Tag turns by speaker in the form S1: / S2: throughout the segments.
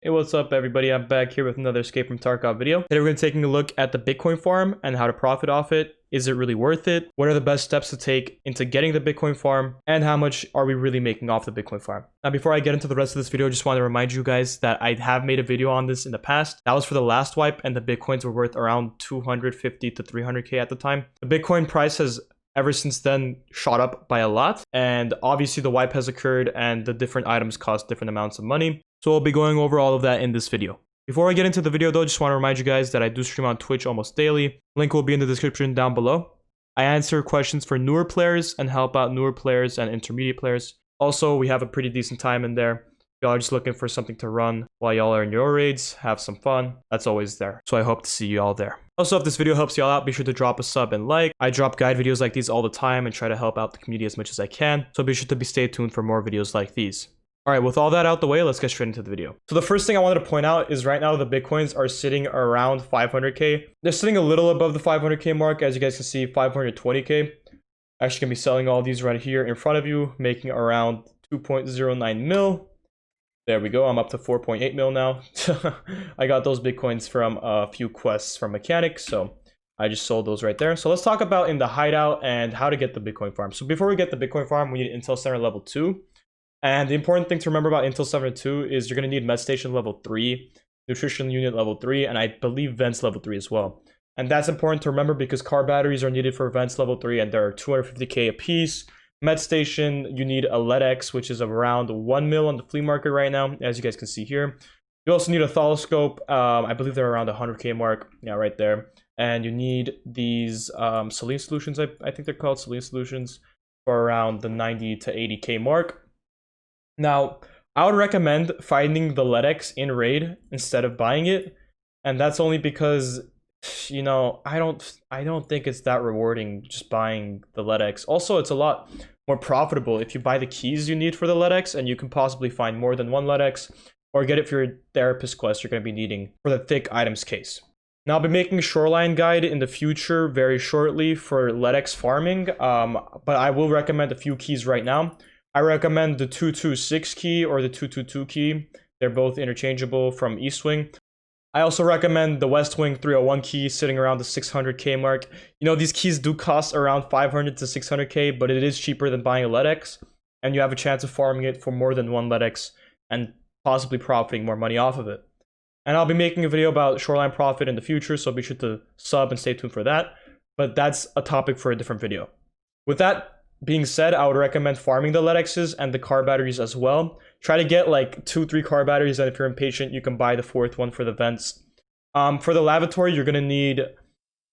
S1: Hey, what's up everybody? I'm back here with another Escape from Tarkov video. Today we're going to be taking a look at the Bitcoin farm and how to profit off it. Is it really worth it? What are the best steps to take into getting the Bitcoin farm? And how much are we really making off the Bitcoin farm? Now, before I get into the rest of this video, I just want to remind you guys that I have made a video on this in the past. That was for the last wipe, and the Bitcoins were worth around 250 to 300k at the time. The Bitcoin price has ever since then shot up by a lot, and obviously the wipe has occurred and the different items cost different amounts of money. So we'll be going over all of that in this video. Before I get into the video though, just want to remind you guys that I do stream on Twitch almost daily. Link will be in the description down below. I answer questions for newer players and help out newer players and intermediate players. Also, we have a pretty decent time in there. Y'all are just looking for something to run while y'all are in your raids, have some fun. That's always there. So I hope to see you all there. Also, if this video helps y'all out, be sure to drop a sub and like. I drop guide videos like these all the time and try to help out the community as much as I can. So be sure to stay tuned for more videos like these. Alright, with all that out the way, let's get straight into the video. So the first thing I wanted to point out is right now the Bitcoins are sitting around 500k. They're sitting a little above the 500k mark. As you guys can see, 520k. Actually gonna be selling all these right here in front of you, making around 2.09 mil. There we go, I'm up to 4.8 mil now. I got those Bitcoins from a few quests from mechanics, so I just sold those right there. So let's talk about in the hideout and how to get the Bitcoin farm. So before we get the Bitcoin farm, we need Intel Center level 2. And the important thing to remember about Intel 7.2 is you're going to need med station level 3, nutrition unit level 3, and I believe vents level 3 as well. And that's important to remember because car batteries are needed for vents level 3 and they're 250k a piece. Med station, you need a Ledx, which is around 1 mil on the flea market right now, as you guys can see here. You also need a thaloscope. I believe they're around the 100k mark. Yeah, right there. And you need these Selene solutions, I think they're called Selene solutions, for around the 90 to 80k mark. Now, I would recommend finding the Ledx in raid instead of buying it, and that's only because, you know, I don't think it's that rewarding just buying the Ledx. Also, it's a lot more profitable if you buy the keys you need for the Ledx, and you can possibly find more than one Ledx, or get it for your therapist quest you're going to be needing for the thick items case. Now, I'll be making a shoreline guide in the future very shortly for Ledx farming, but I will recommend a few keys right now. I recommend the 226 key or the 222 key. They're both interchangeable from East Wing. I also recommend the West Wing 301 key sitting around the 600k mark. You know, these keys do cost around 500 to 600k, but it is cheaper than buying a Ledx, and you have a chance of farming it for more than one Ledx and possibly profiting more money off of it. And I'll be making a video about shoreline profit in the future, so be sure to sub and stay tuned for that. But that's a topic for a different video. With that being said, I would recommend farming the Ledx's and the car batteries as well. Try to get like 2-3 car batteries, and if you're impatient, you can buy the 4th one for the vents. For the lavatory, you're going to need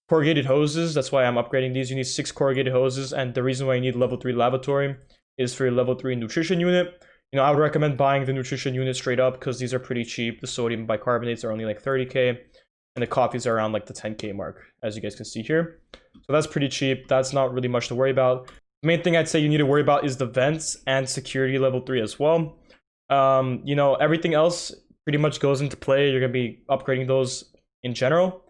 S1: corrugated hoses. That's why I'm upgrading these. You need 6 corrugated hoses, and the reason why you need level 3 lavatory is for your level 3 nutrition unit. You know, I would recommend buying the nutrition unit straight up because these are pretty cheap. The sodium bicarbonates are only like 30k, and the coffees are around like the 10k mark, as you guys can see here. So that's pretty cheap. That's not really much to worry about. The main thing I'd say you need to worry about is the vents and security level 3 as well. You know, everything else pretty much goes into play. You're going to be upgrading those in general.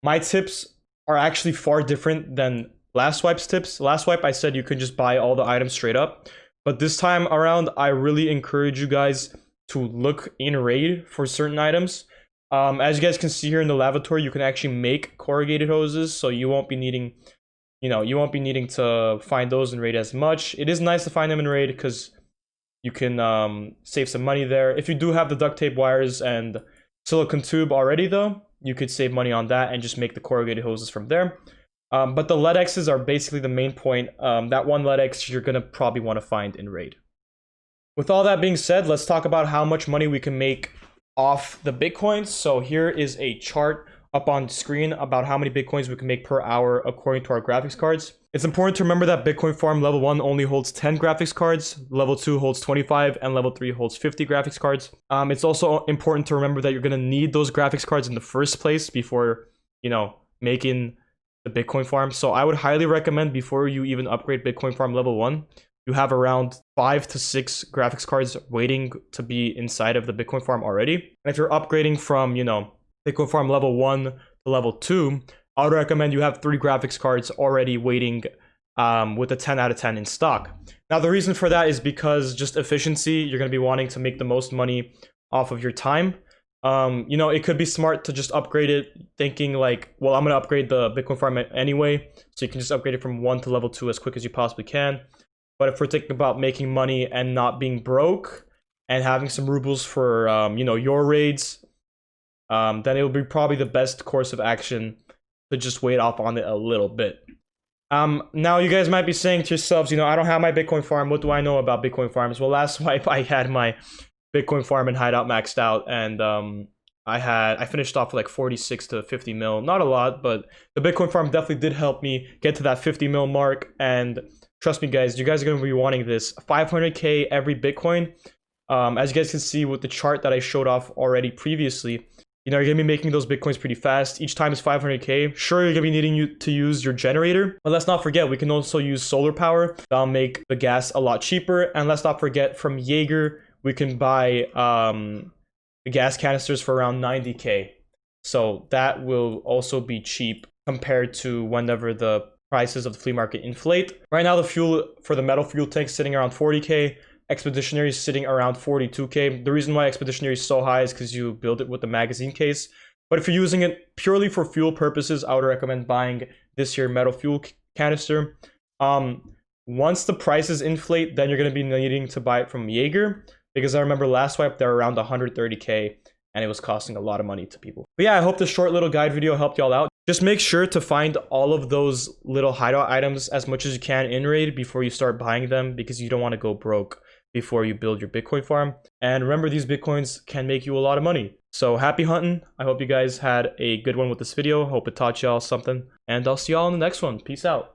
S1: My tips are actually far different than last wipe's tips. Last wipe, I said you could just buy all the items straight up. But this time around, I really encourage you guys to look in raid for certain items. As you guys can see here in the lavatory, you can actually make corrugated hoses, so you won't be needing... You know, you won't be needing to find those in raid as much. It is nice to find them in raid because you can save some money there. If you do have the duct tape wires and silicone tube already though, you could save money on that and just make the corrugated hoses from there. But the Ledx's are basically the main point. That one Ledx you're going to probably want to find in raid. With all that being said, let's talk about how much money we can make off the Bitcoins. So here is a chart up on screen about how many Bitcoins we can make per hour according to our graphics cards. It's important to remember that Bitcoin farm level 1 only holds 10 graphics cards, level 2 holds 25, and level 3 holds 50 graphics cards. It's also important to remember that you're going to need those graphics cards in the first place before, you know, making the Bitcoin farm. So I would highly recommend before you even upgrade Bitcoin farm level 1, you have around 5 to 6 graphics cards waiting to be inside of the Bitcoin farm already. And if you're upgrading from, you know, Bitcoin farm level 1 to level 2, I would recommend you have 3 graphics cards already waiting with a 10 out of 10 in stock. Now, the reason for that is because just efficiency, you're going to be wanting to make the most money off of your time. You know, it could be smart to just upgrade it, thinking like, well, I'm gonna upgrade the Bitcoin farm anyway, so you can just upgrade it from 1 to level 2 as quick as you possibly can. But if we're thinking about making money and not being broke and having some rubles for you know, your raids, then it will be probably the best course of action to just wait off on it a little bit. Now you guys might be saying to yourselves, you know, I don't have my Bitcoin farm. What do I know about Bitcoin farms? Well, last wipe I had my Bitcoin farm and hideout maxed out, and I finished off with like 46 to 50 mil. Not a lot, but the Bitcoin farm definitely did help me get to that 50 mil mark. And trust me, guys, you guys are gonna be wanting this 500k every Bitcoin. As you guys can see with the chart that I showed off already previously, you know, you're gonna be making those Bitcoins pretty fast. Each time is 500k. Sure, you're gonna be needing to use your generator, but let's not forget, we can also use solar power. That'll make the gas a lot cheaper. And let's not forget, from Jaeger, we can buy the gas canisters for around 90k. So that will also be cheap compared to whenever the prices of the flea market inflate. Right now, the fuel for the metal fuel tank is sitting around 40k. Expeditionary is sitting around 42k. The reason why Expeditionary is so high is because you build it with the magazine case. But if you're using it purely for fuel purposes, I would recommend buying this here metal fuel canister. Once the prices inflate, then you're going to be needing to buy it from Jaeger, because I remember last wipe they're around 130k and it was costing a lot of money to people. But yeah, I hope this short little guide video helped y'all out. Just make sure to find all of those little hideout items as much as you can in raid before you start buying them, because you don't want to go broke before you build your Bitcoin farm. And remember, these Bitcoins can make you a lot of money. So happy hunting. I hope you guys had a good one with this video. Hope it taught y'all something, and I'll see y'all in the next one. Peace out.